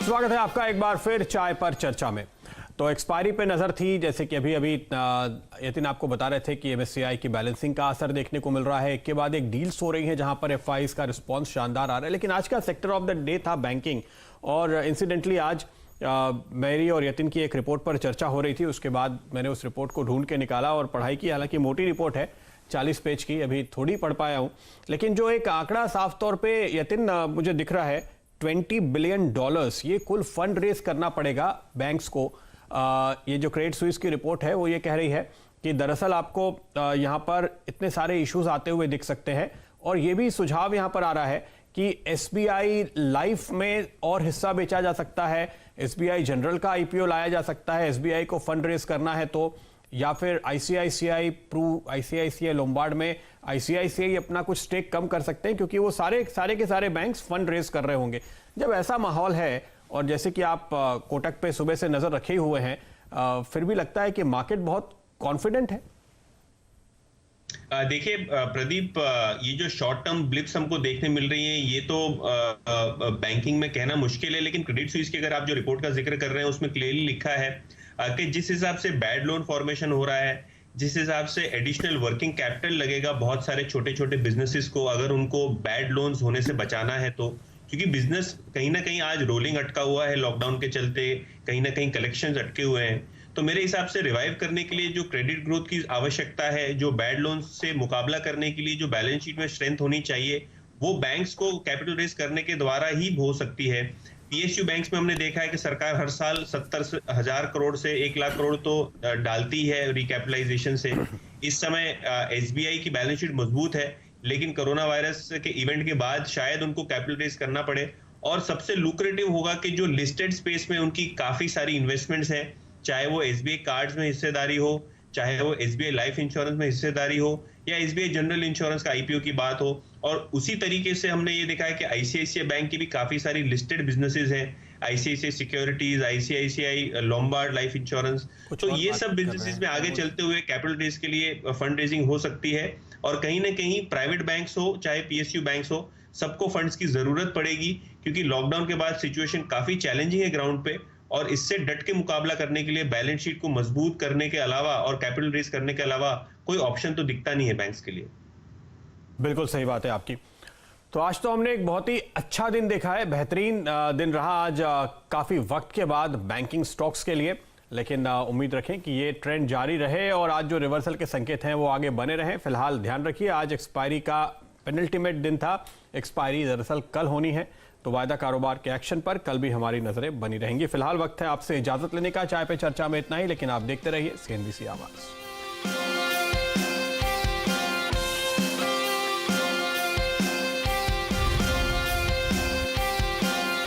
स्वागत है आपका एक बार फिर चाय पर चर्चा में। तो एक्सपायरी पे नजर थी, जैसे कि अभी यतिन आपको बता रहे थे कि एमएससीआई की बैलेंसिंग का असर देखने को मिल रहा है। एक के बाद एक डील्स हो रही हैं जहां पर एफआईज का रिस्पांस शानदार आ रहा है। लेकिन आज का सेक्टर ऑफ द डे था बैंकिंग, और इंसिडेंटली आज मेरी और यतिन की एक रिपोर्ट पर चर्चा हो रही थी। उसके बाद मैंने उस रिपोर्ट को ढूंढ के निकाला और पढ़ाई की। हालांकि मोटी रिपोर्ट है, 40 पेज की, अभी थोड़ी पढ़ पाया हूं। लेकिन जो एक आंकड़ा साफ तौर पे यतिन मुझे दिख रहा है, $20 बिलियन, ये कुल फंड रेज करना पड़ेगा बैंक्स को। ये जो क्रेडिट स्विस की रिपोर्ट है वो ये कह रही है कि दरअसल आपको यहाँ पर इतने सारे इश्यूज आते हुए दिख सकते हैं। और ये भी सुझाव यहाँ पर आ रहा है कि एसबीआई लाइफ में और हिस्सा बेचा जा सकता है, एसबीआई जनरल का आईपीओ लाया जा सकता है। एसबीआई को फंड रेज करना है तो, या फिर आईसीआईसीआई लोम्बार्ड में आईसीआईसीआई अपना कुछ स्टेक कम कर सकते हैं, क्योंकि वो सारे के सारे बैंक्स फंड रेज कर रहे होंगे। जब ऐसा माहौल है, और जैसे कि आप कोटक पे सुबह से नजर रखे हुए हैं, फिर भी लगता है कि मार्केट बहुत कॉन्फिडेंट है। देखिए प्रदीप, ये जो शॉर्ट टर्म ब्लिप्स हमको देखने मिल रही हैं, ये तो बैंकिंग में कहना मुश्किल है। लेकिन क्रेडिट स्विस की अगर आप जो रिपोर्ट का जिक्र कर रहे हैं उसमें क्लियरली लिखा है कि जिस हिसाब से बैड लोन फॉर्मेशन हो रहा है, जिस हिसाब से एडिशनल वर्किंग कैपिटल लगेगा बहुत सारे छोटे छोटे बिजनेसेस को, अगर उनको बैड लोन्स होने से बचाना है तो, क्योंकि बिजनेस कहीं ना कहीं आज रोलिंग अटका हुआ है लॉकडाउन के चलते, कहीं ना कहीं कलेक्शंस अटके हुए हैं। तो मेरे हिसाब से रिवाइव करने के लिए जो क्रेडिट ग्रोथ की आवश्यकता है, जो बैड लोन्स से मुकाबला करने के लिए जो बैलेंस शीट में स्ट्रेंथ होनी चाहिए, वो बैंक्स को कैपिटल रेज करने के द्वारा ही हो सकती है। पीएसयू बैंक्स में हमने देखा है कि सरकार हर साल 70,000 करोड़ से 1 लाख करोड़ तो डालती है रिकैपिटलाइजेशन से। इस समय एसबीआई की बैलेंस शीट मजबूत है, लेकिन कोरोना वायरस के इवेंट के बाद शायद उनको कैपिटल रेज करना पड़े। और सबसे लुक्रेटिव होगा कि जो लिस्टेड स्पेस में उनकी काफी सारी इन्वेस्टमेंट्स हैं, चाहे वो एसबीआई कार्ड्स में हिस्सेदारी हो, चाहे वो एसबीआई लाइफ इंश्योरेंस में हिस्सेदारी हो, या एसबीआई जनरल इंश्योरेंस का आईपीओ की बात हो। और उसी तरीके से हमने ये देखा है कि आईसीआईसीआई बैंक की भी काफी सारी लिस्टेड बिजनेसेस हैं, ICICI securities, ICICI Lombard life insurance. तो ये सब बिजनेसेस में आगे चलते हुए कैपिटल रेज के लिए फंड रेजिंग हो सकती है। और कहीं ना कहीं प्राइवेट बैंक्स हो चाहे पीएसयू बैंक्स हो, सबको फंड्स की जरूरत पड़ेगी, क्योंकि लॉकडाउन के बाद सिचुएशन काफी चैलेंजिंग है ग्राउंड पे। और इससे डट के मुकाबला करने के लिए बैलेंस शीट को मजबूत करने के अलावा और कैपिटल रेज करने के अलावा कोई ऑप्शन तो दिखता नहीं है बैंक्स के लिए। बिल्कुल सही बात है आपकी। तो आज तो हमने एक बहुत ही अच्छा दिन देखा है, बेहतरीन दिन रहा आज काफी वक्त के बाद बैंकिंग स्टॉक्स के लिए। लेकिन उम्मीद रखें कि ये ट्रेंड जारी रहे और आज जो रिवर्सल के संकेत हैं वो आगे बने रहें। फिलहाल ध्यान रखिए, आज एक्सपायरी का पेनल्टीमेट दिन था। एक्सपायरी दरअसल कल होनी है, तो वायदा कारोबार के एक्शन पर कल भी हमारी नजरें बनी रहेंगी। फिलहाल वक्त है आपसे इजाजत लेने का। चाय पे चर्चा में इतना ही, लेकिन आप देखते रहिए सीएनबीसी आवाज।